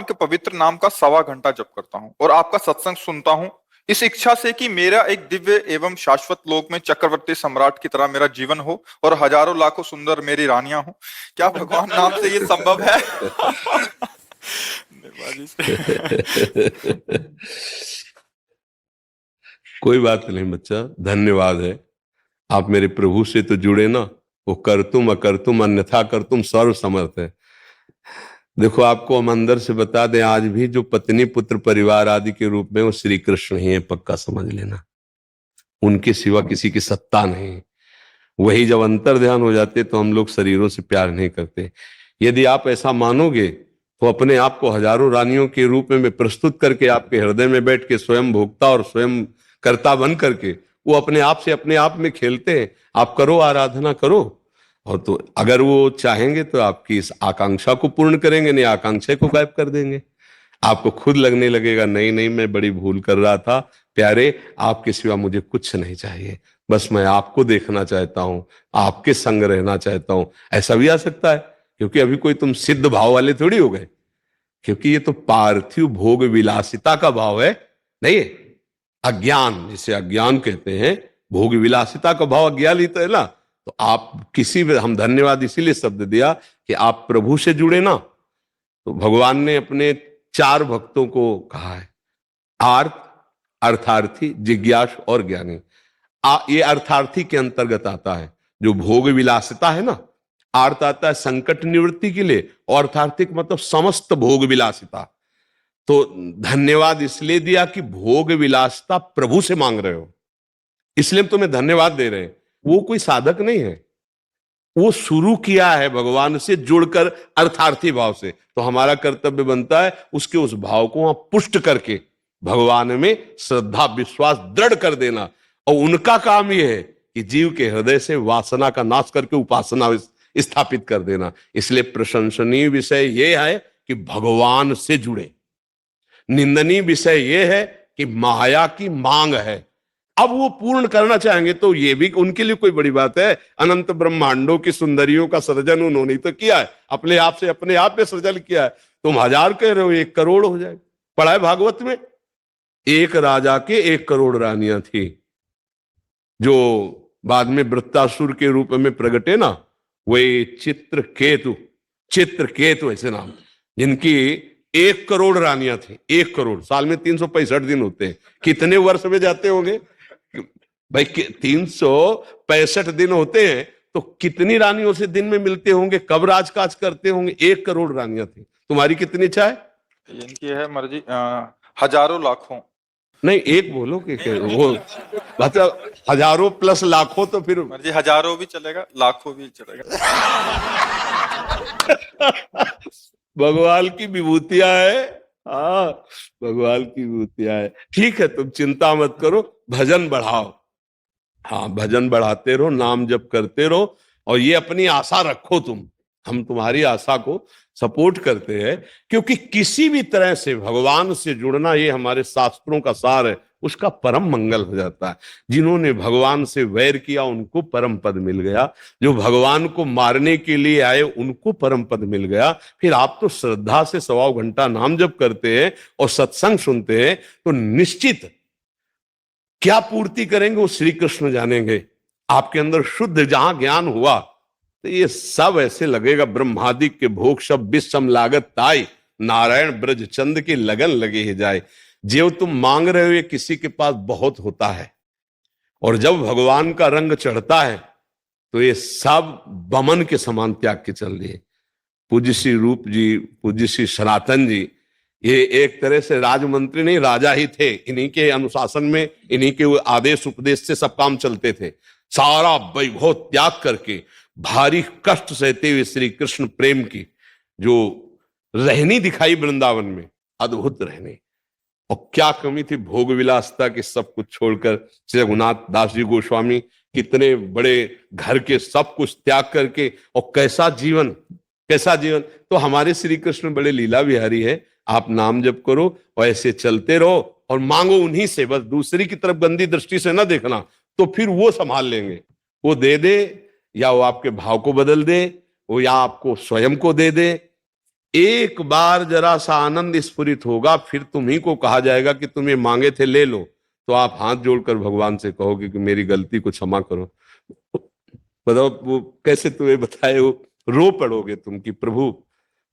भगवान के पवित्र नाम का 1.25 घंटा जप करता हूँ और आपका सत्संग सुनता हूँ, इस इच्छा से कि मेरा एक दिव्य एवं शाश्वत लोक में चक्रवर्ती सम्राट की तरह मेरा जीवन हो और हजारों लाखों सुंदर मेरी रानियां हो। क्या भगवान नाम से ये संभव है? कोई बात नहीं बच्चा, धन्यवाद है। आप मेरे प्रभु से तो जुड़े ना, वो कर तुम अकर तुम अन्यथा कर तुम सर्व समर्थ है। देखो, आपको हम अंदर से बता दें, आज भी जो पत्नी पुत्र परिवार आदि के रूप में वो श्री कृष्ण ही है, पक्का समझ लेना। उनके सिवा किसी की सत्ता नहीं। वही जब अंतर ध्यान हो जाते तो हम लोग शरीरों से प्यार नहीं करते। यदि आप ऐसा मानोगे तो अपने आप को हजारों रानियों के रूप में प्रस्तुत करके आपके हृदय में बैठ के स्वयं भोक्ता और स्वयं कर्ता बन करके वो अपने आप से अपने आप में खेलते हैं। आप करो, आराधना करो, और तो अगर वो चाहेंगे तो आपकी इस आकांक्षा को पूर्ण करेंगे, नहीं आकांक्षा को गायब कर देंगे। आपको खुद लगने लगेगा नहीं नहीं मैं बड़ी भूल कर रहा था, प्यारे आपके सिवा मुझे कुछ नहीं चाहिए, बस मैं आपको देखना चाहता हूं, आपके संग रहना चाहता हूं। ऐसा भी आ सकता है, क्योंकि अभी कोई तुम सिद्ध भाव वाले थोड़ी हो गए, क्योंकि ये तो पार्थिव भोग विलासिता का भाव है। नहीं है अज्ञान, जिसे अज्ञान कहते हैं, भोग विलासिता का भाव अज्ञान ही तो है ना। तो आप किसी भी, हम धन्यवाद इसीलिए शब्द दिया कि आप प्रभु से जुड़े ना। तो भगवान ने अपने 4 भक्तों को कहा है, आर्त, अर्थार्थी, जिज्ञास और ज्ञानी। ये अर्थार्थी के अंतर्गत आता है। जो भोग विलासिता है ना, आर्त आता है संकट निवृत्ति के लिए, और अर्थार्थिक मतलब समस्त भोग विलासिता। तो धन्यवाद इसलिए दिया कि भोग विलासिता प्रभु से मांग रहे हो, इसलिए तुम्हें धन्यवाद दे रहे हैं। वो कोई साधक नहीं है, वो शुरू किया है भगवान से जुड़कर अर्थार्थी भाव से। तो हमारा कर्तव्य बनता है उसके उस भाव को वहां पुष्ट करके भगवान में श्रद्धा विश्वास दृढ़ कर देना। और उनका काम यह है कि जीव के हृदय से वासना का नाश करके उपासना स्थापित कर देना। इसलिए प्रशंसनीय विषय यह है कि भगवान से जुड़े, निंदनीय विषय यह है कि माया की मांग है। अब वो पूर्ण करना चाहेंगे तो ये भी उनके लिए कोई बड़ी बात है। अनंत ब्रह्मांडों की सुंदरियों का सृजन उन्होंने तो किया है, अपने आप से अपने आप में सृजन किया है। तुम 1000 कह रहे हो, 1 करोड़ हो जाए। पढ़ा है भागवत में, एक राजा के 1 करोड़ रानियां थी, जो बाद में वृत्तासुर के रूप में प्रगटे ना, वे चित्रकेतु ऐसे नाम, जिनकी 1 करोड़ रानियां थी। 1 करोड़, साल में 365 दिन होते हैं, कितने वर्ष में जाते होंगे भाई? 365 दिन होते हैं, तो कितनी रानियों से दिन में मिलते होंगे, कब राजकाज करते होंगे? 1 करोड़ रानियां थी। तुम्हारी कितनी इच्छा है? इनकी है मर्जी हजारों लाखों। नहीं, एक बोलो कि वो मतलब हजारों प्लस लाखों, तो फिर मर्जी हजारों भी चलेगा, लाखों भी चलेगा। भगवान की विभूतियां है। हाँ, भगवान की विभूतियां है। ठीक है, तुम चिंता मत करो, भजन बढ़ाओ। हाँ, भजन बढ़ाते रहो, नाम जप करते रहो, और ये अपनी आशा रखो तुम, हम तुम्हारी आशा को सपोर्ट करते हैं। क्योंकि किसी भी तरह से भगवान से जुड़ना, ये हमारे शास्त्रों का सार है, उसका परम मंगल हो जाता है। जिन्होंने भगवान से वैर किया उनको परम पद मिल गया, जो भगवान को मारने के लिए आए उनको परम पद मिल गया। फिर आप तो श्रद्धा से 1.25 घंटा नाम जप करते हैं और सत्संग सुनते हैं, तो निश्चित क्या पूर्ति करेंगे वो श्री कृष्ण जानेंगे। आपके अंदर शुद्ध जहां ज्ञान हुआ तो ये सब ऐसे लगेगा, ब्रह्मादिक के भोग सब विषम लागत ताई, नारायण ब्रज चंद की लगन लगे ही जाए। जो तुम मांग रहे हो ये किसी के पास बहुत होता है, और जब भगवान का रंग चढ़ता है तो ये सब बमन के समान त्याग के चल दिए। पूज्य श्री रूप जी, पूज्य श्री सनातन जी, ये एक तरह से राजमंत्री नहीं, राजा ही थे। इन्हीं के अनुशासन में, इन्हीं के आदेश उपदेश से सब काम चलते थे। सारा वैभव त्याग करके भारी कष्ट सहते हुए श्री कृष्ण प्रेम की जो रहनी दिखाई वृंदावन में, अद्भुत रहनी। और क्या कमी थी भोग विलासता की, सब कुछ छोड़कर श्री रघुनाथ दास जी गोस्वामी कितने बड़े घर के सब कुछ त्याग करके, और कैसा जीवन, कैसा जीवन। तो हमारे श्री कृष्ण बड़े लीला विहारी है। आप नाम जप करो और ऐसे चलते रहो और मांगो उन्हीं से, बस दूसरी की तरफ गंदी दृष्टि से ना देखना, तो फिर वो संभाल लेंगे। वो दे या वो आपके भाव को बदल दे, वो या आपको स्वयं को दे दे, एक बार जरा सा आनंद स्फुरित होगा, फिर तुम्ही को कहा जाएगा कि तुम्हें मांगे थे ले लो, तो आप हाथ जोड़कर भगवान से कहोगे कि मेरी गलती को क्षमा करो। बताओ वो कैसे तुम्हें बताए, वो रो पड़ोगे तुम कि प्रभु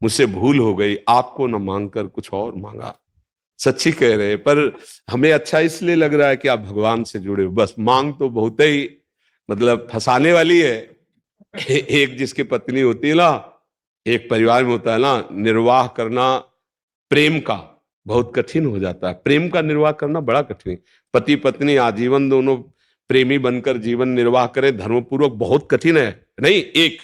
मुझसे भूल हो गई, आपको न मांगकर कुछ और मांगा। सच्ची कह रहे हैं, पर हमें अच्छा इसलिए लग रहा है कि आप भगवान से जुड़े हो। बस मांग तो बहुत ही मतलब फंसाने वाली है। एक जिसकी पत्नी होती है ना, एक परिवार में होता है ना, निर्वाह करना प्रेम का बहुत कठिन हो जाता है। प्रेम का निर्वाह करना बड़ा कठिन। पति पत्नी आजीवन दोनों प्रेमी बनकर जीवन निर्वाह करें धर्मपूर्वक, बहुत कठिन है। नहीं, एक